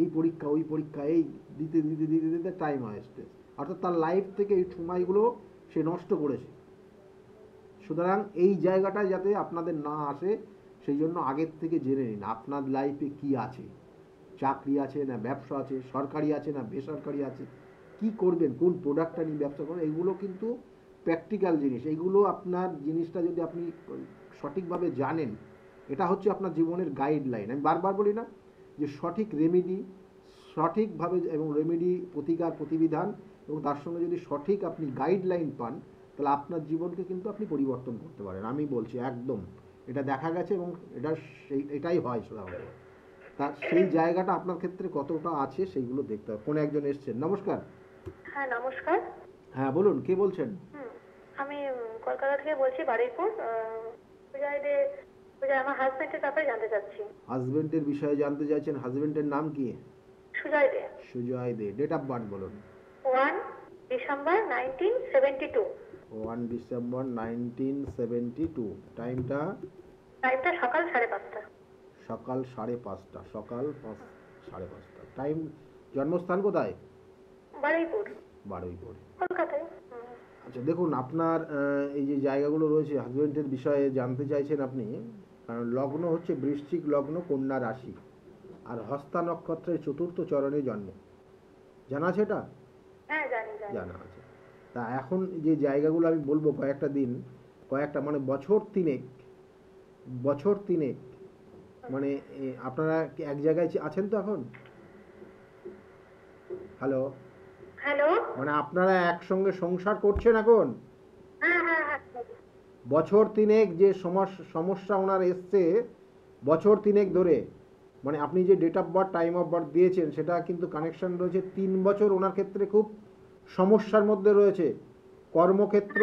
এই পরীক্ষা ওই পরীক্ষা এই দিতে দিতে দিতে দিতে টাইম ওয়েস্টেজ, অর্থাৎ তার লাইফ থেকে এই সময়গুলো সে নষ্ট করেছে। সুতরাং এই জায়গাটায় যাতে আপনাদের না আসে, সেই জন্য আগের থেকে জেনে নিন আপনার লাইফে কি আছে, চাকরি আছে না ব্যবসা আছে, সরকারি আছে না বেসরকারি আছে, কি করবেন, কোন প্রোডাক্টটা নিয়ে ব্যবসা করবেন, এইগুলো কিন্তু প্র্যাকটিক্যাল জিনিস। এইগুলো আপনার জিনিসটা যদি আপনি সঠিকভাবে জানেন, এটা হচ্ছে আপনার জীবনের গাইডলাইন। আমি বারবার বলি না যে সঠিক রেমেডি, সঠিকভাবে এবং রেমেডি প্রতিকার প্রতিবিধান, এবং তার সঙ্গে যদি সঠিক আপনি গাইডলাইন পান, তাহলে আপনার জীবনকে কিন্তু আপনি পরিবর্তন করতে পারেন। আমি বলছি একদম, এটা দেখা গেছে এবং এটাই হয় সাধারণত। তা সেই জায়গাটা আপনার ক্ষেত্রে কতটা আছে সেইগুলো দেখতে হবে। কোন একজন এসছেন, নমস্কার। হ্যাঁ নমস্কার। হ্যাঁ বলুন, কে বলছেন? আমি কলকাতা থেকে বলছি, বারুইপুর। পূজা, আমার হাজবেন্ডের ব্যাপারে জানতে চাচ্ছি। হাজবেন্ডের বিষয়ে জানতে চাইছেন? হাজবেন্ডের নাম কি? সুজয় দে। সুজয় দে। ডেট অফ বার্থ বলুন। 1 ডিসেম্বর 1972। 1 ডিসেম্বর 1972। টাইমটা? টাইমটা সকাল 5:30। সকাল 5:30। সকাল 5:30। টাইম। জন্মস্থান কোথায়? বারুইপুর। বারুইপুর, কলকাতায়। আচ্ছা দেখুন আপনার এই যে জায়গাগুলো রয়েছে, হাজবেন্ডের বিষয়ে জানতে চাইছেন আপনি, কারণ লগ্ন হচ্ছে বৃশ্চিক লগ্ন, কন্যা রাশি, আর হস্তা নক্ষত্রের চতুর্থ চরণে জন্ম। জানা আছে এটা? হ্যাঁ জানি। জানা আছে। তা এখন যে জায়গাগুলো আমি বলবো, কয়েকটা মানে বছর তিনেক মানে আপনারা কি এক জায়গায় আছেন তো এখন? Hello hello. মানে আপনারা একসঙ্গে সংসার করছেন এখন? হ্যাঁ। বছর তিনেক যে সমস্যা ওনার এসছে, বছর তিনেক ধরে, মানে আপনি যে date of birth time of birth দিয়েছেন সেটা কিন্তু কানেকশন রয়েছে 3 বছর ওনার ক্ষেত্রে খুব সমস্যার মধ্যে রয়েছে, কর্মক্ষেত্র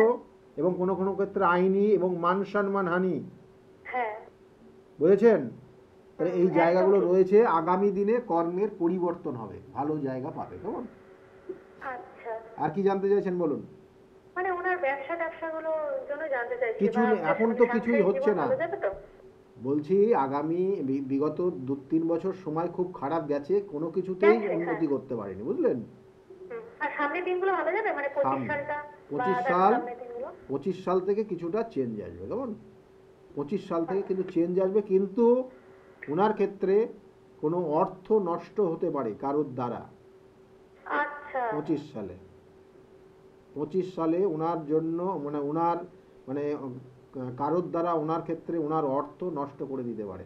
এবং কোনো কোনো ক্ষেত্রে আইনি এবং মান সম্মান হানি। হ্যাঁ বুঝেছেন? তাহলে এই জায়গাগুলো রয়েছে, আগামী দিনে কর্মের পরিবর্তন হবে, ভালো জায়গা পাবে। কেমন? আচ্ছা। আর কি জানতে চাইছেন বলুন? মানে ওনার ব্যবসাগুলোর জন্য জানতে চাইছি। কিছু এখন তো কিছুই হচ্ছে না। ভালো যাবে তো? বলছি আগামী বিগত 2-3 বছর সময় খুব খারাপ গেছে, কোনো কিছুতেই উন্নতি করতে পারেনি, বুঝলেন? আর সামনের দিনগুলো ভালো যাবে, মানে 25 সালটা? 25 সাল থেকে কিছুটা চেঞ্জ আসবে। কেমন? 25 সাল থেকে কিন্তু চেঞ্জ আসবে, কিন্তু ওনার ক্ষেত্রে কোনো অর্থ নষ্ট হতে পারে কারোর দ্বারা। আচ্ছা। 25 সালে ওনার জন্য মানে কারোর দ্বারা ওনার ক্ষেত্রে ওনার অর্থ নষ্ট করে দিতে পারে।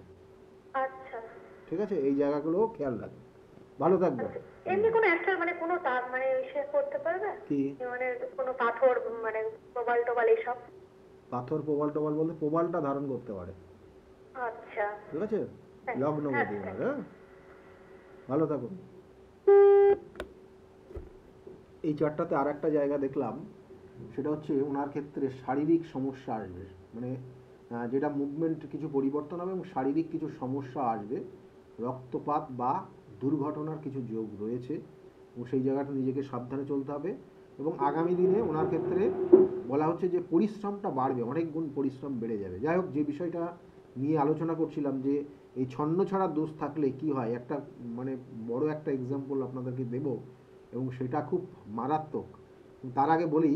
আচ্ছা ঠিক আছে, এই জায়গাগুলো খেয়াল রাখবেন। ভালো থাকবেন। এমনি কোনো একটা মানে কোনো মানে ইসে করতে পারবে কি? মানে কোনো পাথর, মানে প্রবাল টোবাল এইসব? পাথর প্রবাল টোবাল বলতে প্রবালটা ধারণ করতে পারে। আচ্ছা ঠিক আছে, লগ্নপতি ওনার। হ্যাঁ, ভালো থাকুন। এই চারটাতে আর একটা জায়গা দেখলাম, সেটা হচ্ছে ওনার ক্ষেত্রে শারীরিক সমস্যা আসবে, মানে যেটা মুভমেন্ট কিছু পরিবর্তন হবে এবং শারীরিক কিছু সমস্যা আসবে, রক্তপাত বা দুর্ঘটনার কিছু যোগ রয়েছে, এবং সেই জায়গাটা নিজেকে সাবধানে চলতে হবে। এবং আগামী দিনে ওনার ক্ষেত্রে বলা হচ্ছে যে পরিশ্রমটা বাড়বে, অনেক গুণ পরিশ্রম বেড়ে যাবে। যাই হোক, যে বিষয়টা নিয়ে আলোচনা করছিলাম যে এই ছন্ন ছাড়া দোষ থাকলে কি হয়, একটা মানে বড় একটা এক্সাম্পল আপনাদেরকে দেব, এবং সেটা খুব মারাত্মক। তার আগে বলি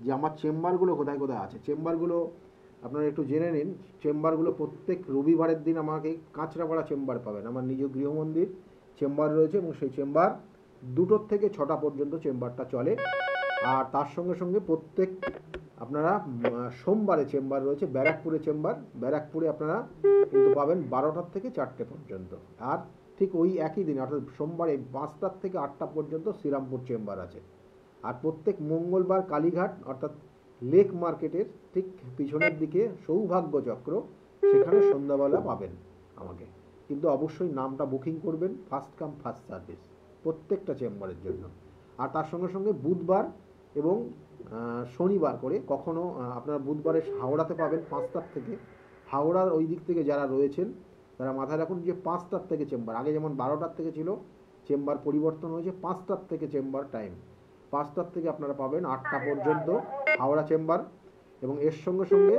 যে আমার চেম্বারগুলো কোথায় কোথায় আছে। চেম্বারগুলো আপনারা একটু জেনে নিন। চেম্বারগুলো প্রত্যেক রবিবারের দিন আমাকে কাঁচরাপাড়া চেম্বার পাবেন, আমার নিজ গৃহমন্দির চেম্বার রয়েছে, এবং সেই চেম্বার 2টোর থেকে 6টা পর্যন্ত চেম্বারটা চলে। আর তার সঙ্গে সঙ্গে প্রত্যেক আপনারা সোমবারে চেম্বার রয়েছে, ব্যারাকপুরে চেম্বার, ব্যারাকপুরে আপনারা কিন্তু পাবেন 12টার থেকে 4টে পর্যন্ত। আর ঠিক ওই একই দিন অর্থাৎ সোমবারে 5টার থেকে 8টা পর্যন্ত শ্রীরামপুর চেম্বার আছে। আর প্রত্যেক মঙ্গলবার কালীঘাট অর্থাৎ লেক মার্কেটের ঠিক পিছনের দিকে সৌভাগ্য চক্র, সেখানে সন্ধ্যাবেলা পাবেন আমাকে। কিন্তু অবশ্যই নামটা বুকিং করবেন, ফার্স্ট কাম ফার্স্ট সার্ভিস প্রত্যেকটা চেম্বারের জন্য। আর তার সঙ্গে সঙ্গে বুধবার এবং শনিবার করে কখনো আপনারা বুধবারে হাওড়াতে পাবেন 5টার থেকে। হাওড়ার ওই দিক থেকে যারা রয়েছেন তারা মাথায় রাখুন যে 5টার থেকে চেম্বার, আগে যেমন 12টার থেকে ছিল, চেম্বার পরিবর্তন হয়েছে 5টার থেকে চেম্বার টাইম। 5টার থেকে আপনারা পাবেন 8টা পর্যন্ত হাওড়া চেম্বার। এবং এর সঙ্গে সঙ্গে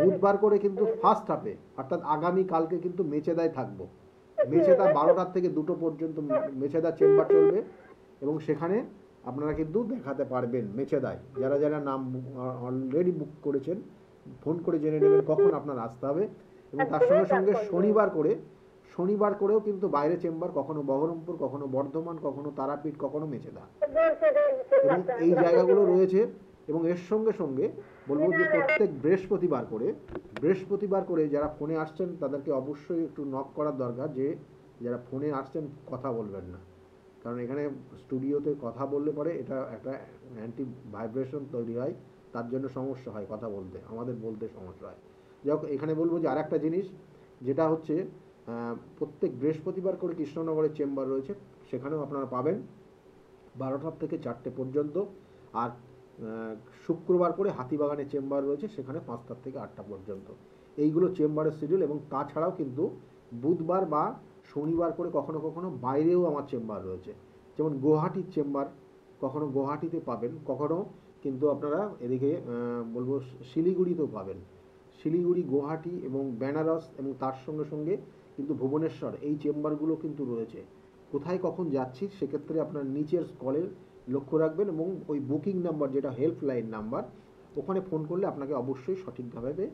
বুধবার করে কিন্তু ফার্স্ট হাফে অর্থাৎ আগামী কালকে কিন্তু মেচেদায় থাকবো। মেচেদা 12টার থেকে 2টো পর্যন্ত মেচেদা চেম্বার চলবে, এবং সেখানে আপনারা কিন্তু দেখাতে পারবেন মেচেদায়। যারা যারা নাম অলরেডি বুক করেছেন ফোন করে জেনে নেবেন কখন আপনার আসতে হবে। এবং তার সঙ্গে সঙ্গে শনিবার করেও কিন্তু বাইরে চেম্বার, কখনো বহরমপুর, কখনো বর্ধমান, কখনো তারাপীঠ, কখনো মেচেদা, এবং এই জায়গাগুলো রয়েছে। এবং এর সঙ্গে সঙ্গে বলবো যে প্রত্যেক বৃহস্পতিবার করে যারা ফোনে আসছেন তাদেরকে অবশ্যই একটু নক করার দরকার, যে যারা ফোনে আসছেন কথা বলবেন না, কারণ এখানে স্টুডিওতে কথা বললে পরে এটা একটা অ্যান্টি ভাইব্রেশন তৈরি হয়, তার জন্য সমস্যা হয় কথা বলতে, আমাদের বলতে সমস্যা হয়। যাই হোক, এখানে বলবো যে আরেকটা জিনিস যেটা হচ্ছে প্রত্যেক বৃহস্পতিবার করে কৃষ্ণনগরের চেম্বার রয়েছে, সেখানেও আপনারা পাবেন 12টার থেকে 4টে পর্যন্ত। আর শুক্রবার করে হাতিবাগানের চেম্বার রয়েছে, সেখানে 5টার থেকে 8টা পর্যন্ত। এইগুলো চেম্বারের শিডিউল। এবং তাছাড়াও কিন্তু বুধবার বা শনিবার করে কখনো কখনো বাইরেও আমার চেম্বার রয়েছে, যেমন গুয়াহাটির চেম্বার কখনো গুয়াহাটিতে পাবেন, কখনো কিন্তু আপনারা এদিকে বলবো শিলিগুড়িতেও পাবেন। শিলিগুড়ি, গুয়াহাটি এবং বেনারস, এবং তার সঙ্গে সঙ্গে কিন্তু ভুবনেশ্বর, এই চেম্বারগুলো কিন্তু রয়েছে। কোথায় কখন যাচ্ছি সেক্ষেত্রে আপনার নিচের স্কলে লক্ষ্য রাখবেন, এবং ওই বুকিং নাম্বার যেটা হেল্পলাইন নাম্বার, ওখানে ফোন করলে আপনাকে অবশ্যই সঠিকভাবে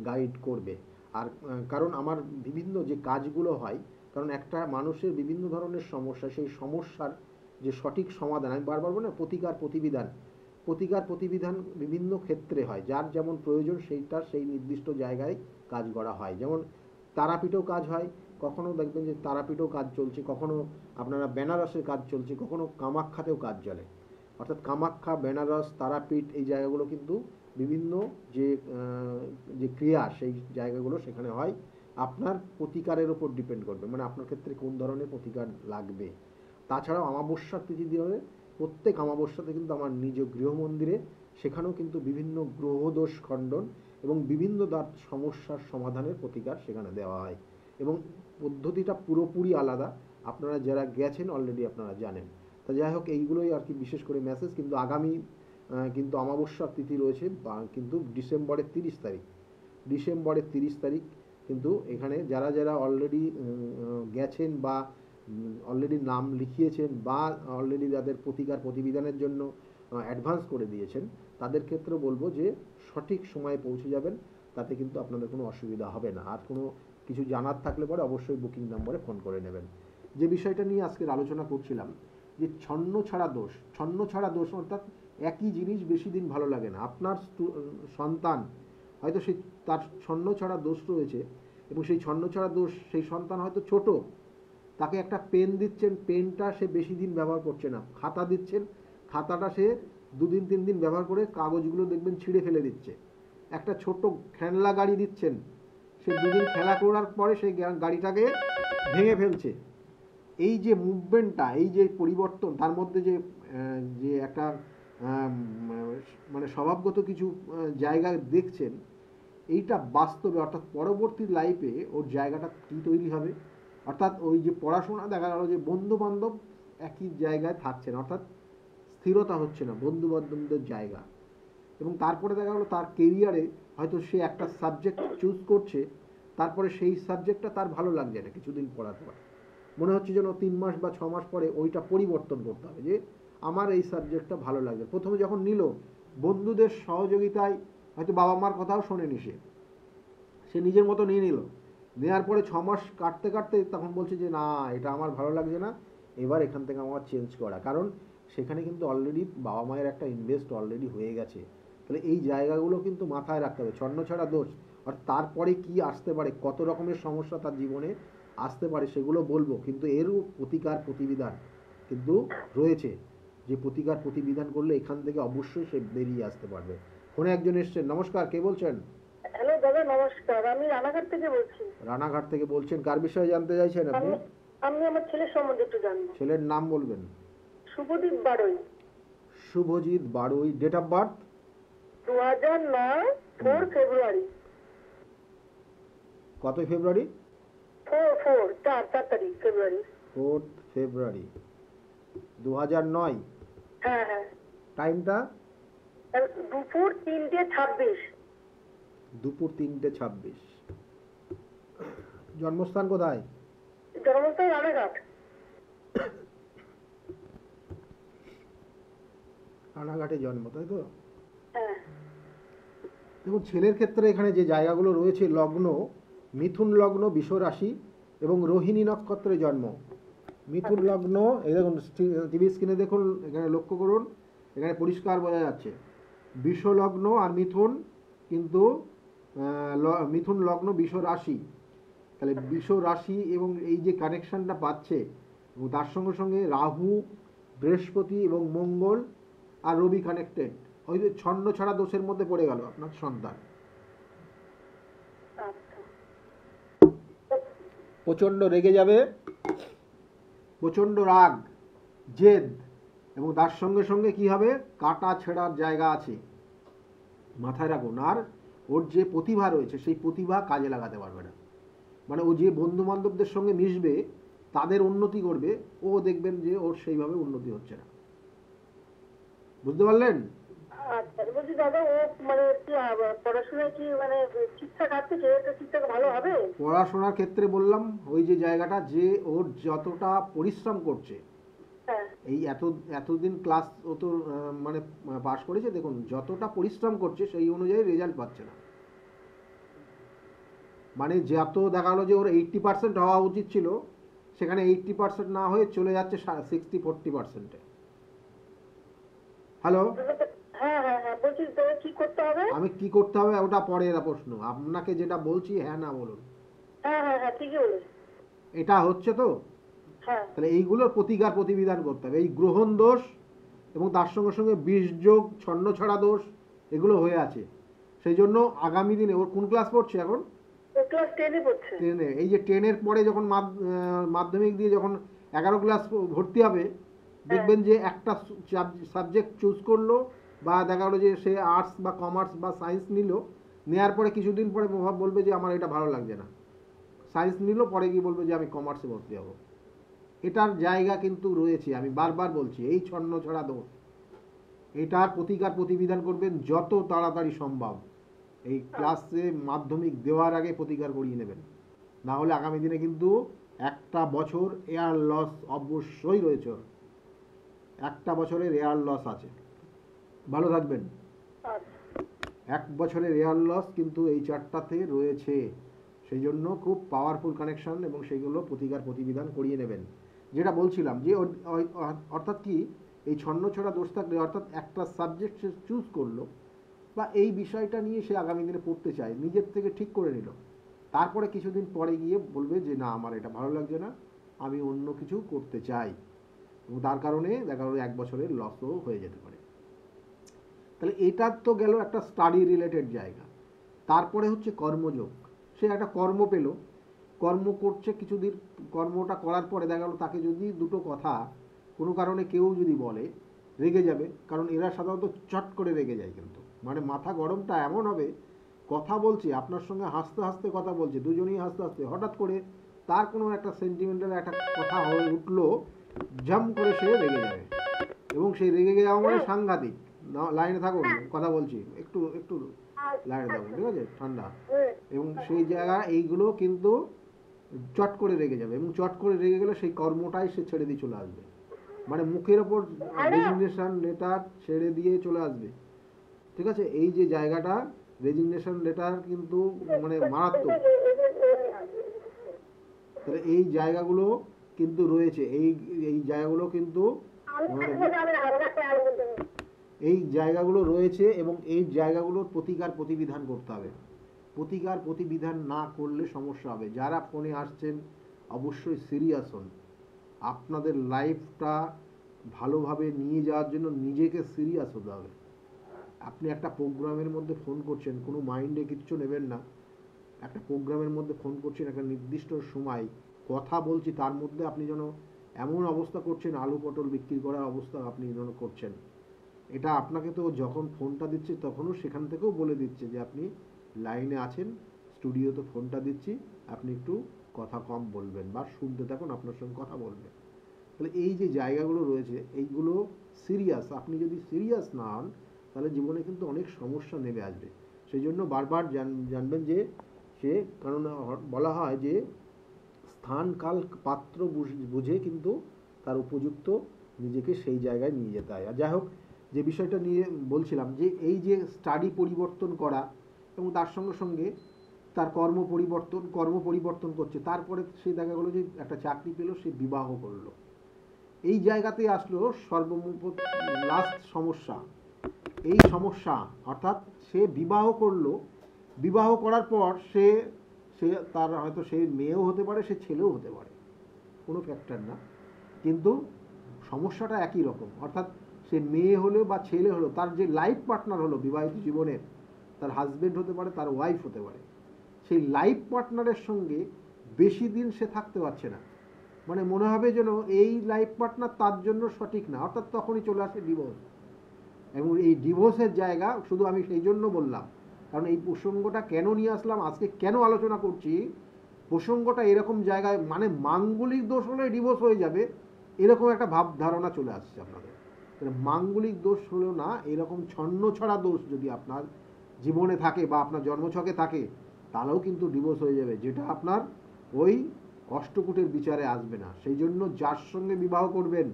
গাইড করবে। আর কারণ আমার বিভিন্ন যে কাজগুলো হয়, কারণ একটা মানুষের বিভিন্ন ধরনের সমস্যা, সেই সমস্যার যে সঠিক সমাধান, আমি বারবার বলি না, প্রতিকার প্রতিবিধান বিভিন্ন ক্ষেত্রে হয়, যার যেমন প্রয়োজন সেইটা সেই নির্দিষ্ট জায়গায় কাজ করা হয়। যেমন তারাপীঠেও কাজ হয়, কখনো দেখবেন যে তারাপীঠেও কাজ চলছে, কখনো আপনারা বেনারসের কাজ চলছে, কখনো কামাখ্যাতেও কাজ চলে। অর্থাৎ কামাখ্যা, বেনারস, তারাপীঠ এই জায়গাগুলো কিন্তু বিভিন্ন যে ক্রিয়া সেই জায়গাগুলো সেখানে হয়। আপনার প্রতিকারের ওপর ডিপেন্ড করবে, মানে আপনার ক্ষেত্রে কোন ধরনের প্রতিকার লাগবে। তাছাড়াও অমাবস্যার তিথি দিয়ে প্রত্যেক অমাবস্যাতে কিন্তু আমার নিজ গৃহমন্দিরে, সেখানেও কিন্তু বিভিন্ন গ্রহদোষ খণ্ডন এবং বিভিন্ন সমস্যার সমাধানের প্রতিকার সেখানে দেওয়া হয়, এবং পদ্ধতিটা পুরোপুরি আলাদা। আপনারা যারা গেছেন অলরেডি আপনারা জানেন। তা যাই হোক, এইগুলোই আর কি বিশেষ করে মেসেজ। কিন্তু আগামী কিন্তু অমাবস্যার তিথি রয়েছে কিন্তু ডিসেম্বরের 30 তারিখ কিন্তু এখানে যারা যারা অলরেডি গেছেন বা অলরেডি নাম লিখিয়েছেন বা অলরেডি যাদের প্রতিকার প্রতিবিধানের জন্য অ্যাডভান্স করে দিয়েছেন, তাদের ক্ষেত্রে বলবো যে সঠিক সময়ে পৌঁছে যাবেন, তাতে কিন্তু আপনাদের কোনো অসুবিধা হবে না। আর কোনো কিছু জানার থাকলে পরে অবশ্যই বুকিং নম্বরে ফোন করে নেবেন। যে বিষয়টা নিয়ে আজকের আলোচনা করছিলাম, যে ছন্ন ছাড়া দোষ অর্থাৎ একই জিনিস বেশি দিন ভালো লাগে না। আপনার সন্তান হয়তো তার ছন্ন ছাড়া দোষ রয়েছে, এবং সেই ছন্ন ছাড়া দোষ, সেই সন্তান হয়তো ছোট, তাকে একটা পেন দিচ্ছেন, পেনটা সে বেশি দিন ব্যবহার করছে না। খাতা দিচ্ছেন, খাতাটা সে 2 দিন 3 দিন ব্যবহার করে কাগজগুলো দেখবেন ছিঁড়ে ফেলে দিচ্ছে। একটা ছোট খেলনা গাড়ি দিচ্ছেন, সে 2 দিন খেলা করার পরে সেই গাড়িটাকে ভেঙে ফেলছে। এই যে মুভমেন্টটা, এই যে পরিবর্তন, তার মধ্যে যে একটা মানে স্বভাবগত কিছু জায়গা দেখছেন, এইটা বাস্তবে অর্থাৎ পরবর্তী লাইফে ওর জায়গাটা কী তৈরি হবে। অর্থাৎ ওই যে পড়াশোনা, দেখা গেল যে বন্ধু বান্ধব একই জায়গায় থাকছে না, অর্থাৎ স্থিরতা হচ্ছে না বন্ধু বান্ধবদের জায়গা। এবং তারপরে দেখা গেলো তার কেরিয়ারে হয়তো সে একটা সাবজেক্ট চুজ করছে, তারপরে সেই সাবজেক্টটা তার ভালো লাগছে না কিছুদিন পড়ার পর, মনে হচ্ছে যেন 3 মাস বা 6 মাস পরে ওইটা পরিবর্তন করতে হবে, যে আমার এই সাবজেক্টটা ভালো লাগছে। প্রথমে যখন নিল বন্ধুদের সহযোগিতায়, হয়তো বাবা মার কথাও শোনেনি, সে নিজের মতো নিয়ে নিল, নেওয়ার পরে 6 মাস কাটতে কাটতে তখন বলছে যে না এটা আমার ভালো লাগছে না, এবার এখান থেকে আমার চেঞ্জ করা। কারণ সেখানে কিন্তু অলরেডি বাবা মায়ের একটা ইনভেস্ট অলরেডি হয়ে গেছে। তাহলে এই জায়গাগুলো কিন্তু মাথায় রাখতে হবে, ছন্ন ছাড়া দোষ। আর তারপরে কি আসতে পারে, কত রকমের সমস্যা তার জীবনে আসতে পারে সেগুলো বলবো, কিন্তু এরও প্রতিকার প্রতিবিধান কিন্তু রয়েছে, যে প্রতিকার প্রতিবিধান করলে এখান থেকে অবশ্যই সে বেরিয়ে আসতে পারবে। ফোনে একজন এসছেন, নমস্কার, কে বলছেন? হ্যালো দাদা, নমস্কার, আমি রানাঘাট থেকে বলছি। রানাঘাট থেকে বলছেন, কার বিষয়ে জানতে চাইছেন আপনি? আমি আমার ছেলের সম্বন্ধে একটু জানবো। ছেলের নাম বলবেন? Shubhadip Baroi. Shubhajit Barui. Date of birth? 2009 4 February. কত ফেব্রুয়ারি? 4 তারিখ ফেব্রুয়ারি। 4 ফেব্রুয়ারি 2009। হ্যাঁ হ্যাঁ। টাইমটা? দুপুর 3:26। দুপুর 3:26। জন্মস্থান কোথায়? জন্মস্থান রানাঘাট। রানাঘাটে জন্ম, তাই তো? হ্যাঁ। দেখুন ছেলের ক্ষেত্রে এখানে যে জায়গাগুলো রয়েছে, লগ্ন মিথুন লগ্ন, বিষ রাশি এবং রোহিণী নক্ষত্রে জন্ম। মিথুন লগ্ন, এই দেখুন টিভি স্ক্রিনে দেখুন, এখানে লক্ষ্য করুন, এখানে পরিষ্কার বোঝা যাচ্ছে বিষ লগ্ন আর মিথুন, কিন্তু মিথুন লগ্ন বিষ রাশি। তাহলে বিষ রাশি এবং এই যে কানেকশনটা পাচ্ছে, এবং তার সঙ্গে সঙ্গে রাহু, বৃহস্পতি এবং মঙ্গল আর রবি কানেক্টেড, ওই যে ছন্ন ছাড়া দোষের মধ্যে পড়ে গেল আপনার সন্তান। প্রচণ্ড রেগে যাবে, প্রচণ্ড রাগ, জেদ, এবং তার সঙ্গে সঙ্গে কি হবে, কাটা ছেঁড়ার জায়গা আছে, মাথায় রাখুন। আর ওর যে প্রতিভা রয়েছে সেই প্রতিভা কাজে লাগাতে পারবে না, মানে ও যে বন্ধু বান্ধবদের সঙ্গে মিশবে, তাদের উন্নতি করবে, ও দেখবেন যে ওর সেইভাবে উন্নতি হচ্ছে না। বুঝতে পারলেন? আচ্ছা, বলছি দাদা, ও মানে কি পড়াশোনায় কি মানে ঠিকঠাক আছে, ঠিকঠাক ভালো হবে? পড়াশোনার ক্ষেত্রে বললাম, ওই যে জায়গাটা, যে ওর যতটা পরিশ্রম করছে, এই এতদিন ক্লাস ও তো মানে পাস করেছে, দেখুন যতটা পরিশ্রম করছে সেই অনুযায়ী রেজাল্ট পাচ্ছে না। মানে যত দেখা গেলো যে ওর 80% হওয়া উচিত ছিল, সেখানে 80% না হয়ে চলে যাচ্ছে 60-40%-এ। হ্যালো, হ্যাঁ হ্যাঁ হ্যাঁ, বলছি কি করতে হবে? আমি কি করতে হবে ওটা পরের প্রশ্ন, আপনাকে যেটা বলছি হ্যাঁ না বলুন। হ্যাঁ হ্যাঁ হ্যাঁ, ঠিকই বলেছি। এটা হচ্ছে তো? হ্যাঁ। তাহলে এইগুলোর প্রতিকার প্রতিবিধান করতে হবে। এই গ্রহণ দোষ এবং তার সঙ্গে সঙ্গে বিষযোগ, ছন্ন ছড়া দোষ, এগুলো হয়ে আছে। সেই জন্য আগামী দিনে, ওর কোন ক্লাস পড়ছে এখন? ক্লাস 10-এ পড়ছে। 10-এ। এই যে 10-এর পরে যখন মাধ্যমিক দিয়ে যখন 11 ক্লাস ভর্তি হবে, দেখবেন যে একটা সাবজেক্ট চুজ করলো, বা দেখা গেলো যে সে আর্টস বা কমার্স বা সায়েন্স নিল, নেওয়ার পরে কিছুদিন পরে বলবে যে আমার এটা ভালো লাগছে না। সায়েন্স নিল, পরে গিয়ে বলবে যে আমি কমার্সে ভর্তি হবো। এটার জায়গা কিন্তু রয়েছে, আমি বারবার বলছি, এই ছন্ন ছড়া দোষ। এটার প্রতিকার প্রতিবিধান করবেন যত তাড়াতাড়ি সম্ভব। এই ক্লাসে মাধ্যমিক দেওয়ার আগে প্রতিকার করিয়ে নেবেন, না হলে আগামী দিনে কিন্তু একটা বছর এয়ার লস অবশ্যই রয়েছে। একটা বছরের এয়ার লস আছে। ভালো থাকবেন। 1 বছরের এয়ার লস কিন্তু এই চারটাতে রয়েছে, সেই জন্য খুব পাওয়ারফুল কানেকশন, এবং সেইগুলো প্রতিকার প্রতিবিধান করিয়ে নেবেন। যেটা বলছিলাম যে অর্থাৎ কি, এই ছন্ন ছড়া দোষ থাকলে, অর্থাৎ একটা সাবজেক্ট সে চুজ করলো, বা এই বিষয়টা নিয়ে সে আগামী দিনে পড়তে চায়, নিজের থেকে ঠিক করে নিল, তারপরে কিছুদিন পরে গিয়ে বলবে যে না আমার এটা ভালো লাগছে না, আমি অন্য কিছু করতে চাই, এবং তার কারণে দেখা গেলো 1 বছরের লসও হয়ে যেতে পারে। তাহলে এটা তো গেল একটা স্টাডি রিলেটেড জায়গা। তারপরে হচ্ছে কর্মযোগ। সে একটা কর্ম পেল, কর্ম করছে, কিছুদিন কর্মটা করার পরে দেখা গেলো তাকে যদি দুটো কথা কোনো কারণে কেউ যদি বলে, রেগে যাবে। কারণ এরা সাধারণত চট করে রেগে যায়, কিন্তু মানে মাথা গরমটা এমন হবে, কথা বলছে আপনার সঙ্গে, হাসতে হাসতে কথা বলছে, দুজনেই হাসতে হাসতে, হঠাৎ করে তার কোনো একটা সেন্টিমেন্টাল একটা কথা হয়ে উঠলো, জাম করে সে রেগে যাবে, এবং সেই রেগে যাওয়া মানে সাংঘাতিক। লাইনে থাকুন, কথা বলছি, একটু একটু লাইনে থাকুন, ঠিক আছে, ঠান্ডা। এবং সেই জায়গা এইগুলো কিন্তু চট করে রেগে যাবে, এবং চট করে রেগে গেলে সেই কর্মটাই সে ছেড়ে দিয়ে চলে আসবে, মানে মুখের ওপর রেজিগনেশন লেটার ছেড়ে দিয়ে চলে আসবে, ঠিক আছে। এই যে জায়গাটা রেজিগনেশন লেটার কিন্তু মানে মারাত্মক। তাহলে এই জায়গাগুলো কিন্তু রয়েছে, এই জায়গাগুলো কিন্তু মানে এই জায়গাগুলো রয়েছে, এবং এই জায়গাগুলোর প্রতিকার প্রতিবিধান করতে হবে। প্রতিকার প্রতিবিধান না করলে সমস্যা হবে। যারা ফোনে আসছেন অবশ্যই সিরিয়াস হন। আপনাদের লাইফটা ভালোভাবে নিয়ে যাওয়ার জন্য নিজেকে সিরিয়াস হতে হবে। আপনি একটা প্রোগ্রামের মধ্যে ফোন করছেন, কোনো মাইন্ডে কিচ্ছু নেবেন না। একটা প্রোগ্রামের মধ্যে ফোন করছেন, একটা নির্দিষ্ট সময় কথা বলছি, তার মধ্যে আপনি যেন এমন অবস্থা করছেন আলু পটল বিক্রি করার অবস্থা আপনি যেন করছেন। এটা আপনাকে তো যখন ফোনটা দিচ্ছে তখনও সেখান থেকেও বলে দিচ্ছে যে আপনি লাইনে আছেন, স্টুডিওতে ফোনটা দিচ্ছি, আপনি একটু কথা কম বলবেন বা শুনতে থাকুন, আপনার সঙ্গে কথা বলবেন। তাহলে এই যে জায়গাগুলো রয়েছে এইগুলো সিরিয়াস। আপনি যদি সিরিয়াস না হন তাহলে জীবনে কিন্তু অনেক সমস্যা নেমে আসবে। সেই জন্য বারবার জানবেন যে সে, কারণ বলা হয় যে স্থান কাল পাত্র বুঝে কিন্তু তার উপযুক্ত নিজেকে সেই জায়গায় নিয়ে যেতে হয়। আর যাই হোক, যে বিষয়টা নিয়ে বলছিলাম যে এই যে স্টাডি পরিবর্তন করা এবং তার সঙ্গে সঙ্গে তার কর্ম পরিবর্তন করছে, তারপরে সে দেখা গেলো যে একটা চাকরি পেলো, সে বিবাহ করলো। এই জায়গাতে আসলো লাস্ট সমস্যা। এই সমস্যা অর্থাৎ সে বিবাহ করলো, বিবাহ করার পর সে সে তার হয়তো সে মেয়েও হতে পারে, সে ছেলেও হতে পারে, কোনো ফ্যাক্টর না, কিন্তু সমস্যাটা একই রকম। অর্থাৎ সে মেয়ে হলেও বা ছেলে হলো, তার যে লাইফ পার্টনার হলো বিবাহিত জীবনের, তার হাজবেন্ড হতে পারে, তার ওয়াইফ হতে পারে, সেই লাইফ পার্টনারের সঙ্গে বেশি দিন সে থাকতে পারছে না। মানে মনে হবে যেন এই লাইফ পার্টনার তার জন্য সঠিক না, অর্থাৎ তখনই চলে আসে ডিভোর্স। এবং এই ডিভোর্সের জায়গা শুধু আমি সেই জন্য বললাম, কারণ এই প্রসঙ্গটা কেন নিয়ে আসলাম, আজকে কেন আলোচনা করছি, প্রসঙ্গটা এরকম জায়গায়, মানে মাঙ্গলিক দোষ হলে ডিভোর্স হয়ে যাবে এরকম একটা ভাব ধারণা চলে আসছে আপনাদের। মাঙ্গলিক দোষ হলেও না, এরকম ছন্নছড়া দোষ যদি আপনার জীবনে থাকে বা আপনার জন্মছকে থাকে, তাহলেও কিন্তু ডিভোর্স হয়ে যাবে, যেটা আপনার ওই অষ্টকূটের বিচারে আসবে না। সেই জন্য যার সঙ্গে বিবাহ করবেন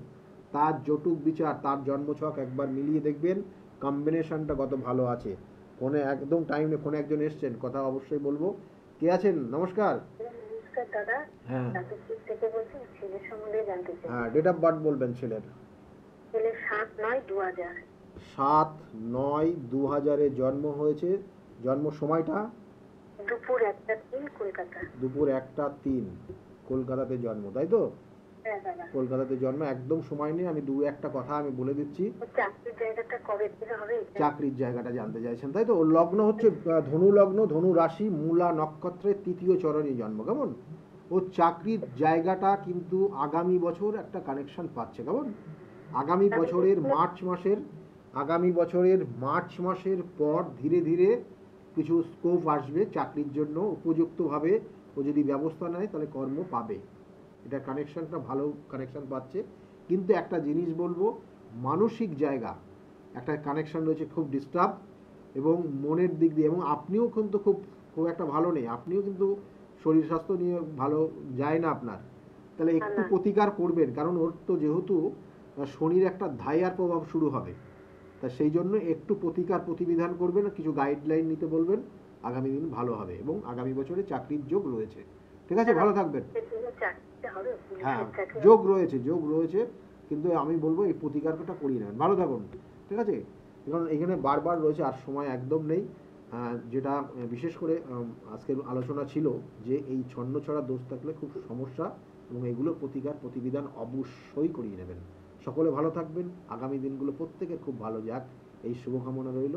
তার জটুক বিচার, তার জন্মছক একবার মিলিয়ে দেখবেন কম্বিনেশনটা কত ভালো আছে। ফোনে একদম টাইমে ফোনে একজন এসছেন, কথা অবশ্যই বলবো। কে আছেন? নমস্কার। নমস্কার দাদা, হ্যাঁ থেকে বলছি, ছেলের সম্বন্ধে জানতে চাই। হ্যাঁ, ডেট অফ বার্থ বলবেন ছেলের। ছেলের 7/9/2000। 7/9/2000 জন্ম হয়েছে। জন্ম সময়টা দুপুর 1টা 3 কলকাতা। দুপুর 1টা 3 কলকাতাতে জন্ম, তাই তো? হ্যাঁ দাদা। কলকাতাতে জন্ম, একদম সময় নেই, আমি একটা কথা আমি বলে দিচ্ছি। চাকরির জায়গাটা কবে থেকে হবে? চাকরির জায়গাটা জানতে চাইছেন, তাই তো? ওর লগ্ন হচ্ছে ধনু লগ্ন, ধনু রাশি, মূলা নক্ষত্রের 3য় চরণে জন্ম। কেমন? ও চাকরির জায়গাটা কিন্তু আগামী বছর একটা কানেকশন পাচ্ছে। কেমন? আগামী বছরের মার্চ মাসের পর ধীরে ধীরে কিছু স্কোপ আসবে চাকরির জন্য। উপযুক্তভাবে ও যদি ব্যবস্থা নেয় তাহলে কর্ম পাবে। এটা কানেকশনটা ভালো কানেকশন পাচ্ছে। কিন্তু একটা জিনিস বলবো, মানসিক জায়গা একটা কানেকশন রয়েছে, খুব ডিস্টার্ব, এবং মনের দিক দিয়ে, এবং আপনিও কিন্তু খুব একটা ভালো নেই, আপনিও কিন্তু শরীর স্বাস্থ্য নিয়ে ভালো যায় না আপনার। তাহলে একটু প্রতিকার করবেন, কারণ ওর তো যেহেতু শনির একটা ধাইয়ার প্রভাব শুরু হবে, তা সেই জন্য একটু প্রতিকার প্রতিবিধান করবেন, কিছু গাইডলাইন নিতে বলবেন, আগামী দিন ভালো হবে এবং আগামী বছরে চাকরির যোগ রয়েছে। ঠিক আছে, ভালো থাকবেন। হ্যাঁ, যোগ রয়েছে, কিন্তু আমি বলবো এই প্রতিকারটা করিয়ে নেবেন, ভালো থাকুন। ঠিক আছে, কারণ এখানে বারবার রয়েছে, আর সময় একদম নেই। যেটা বিশেষ করে আজকের আলোচনা ছিল যে এই ছন্নছড়া দোষ থাকলে খুব সমস্যা, এবং এগুলো প্রতিকার প্রতিবিধান অবশ্যই করিয়ে নেবেন। সকলে ভালো থাকবেন, আগামী দিনগুলো প্রত্যেকের খুব ভালো যাক, এই শুভকামনা রইল।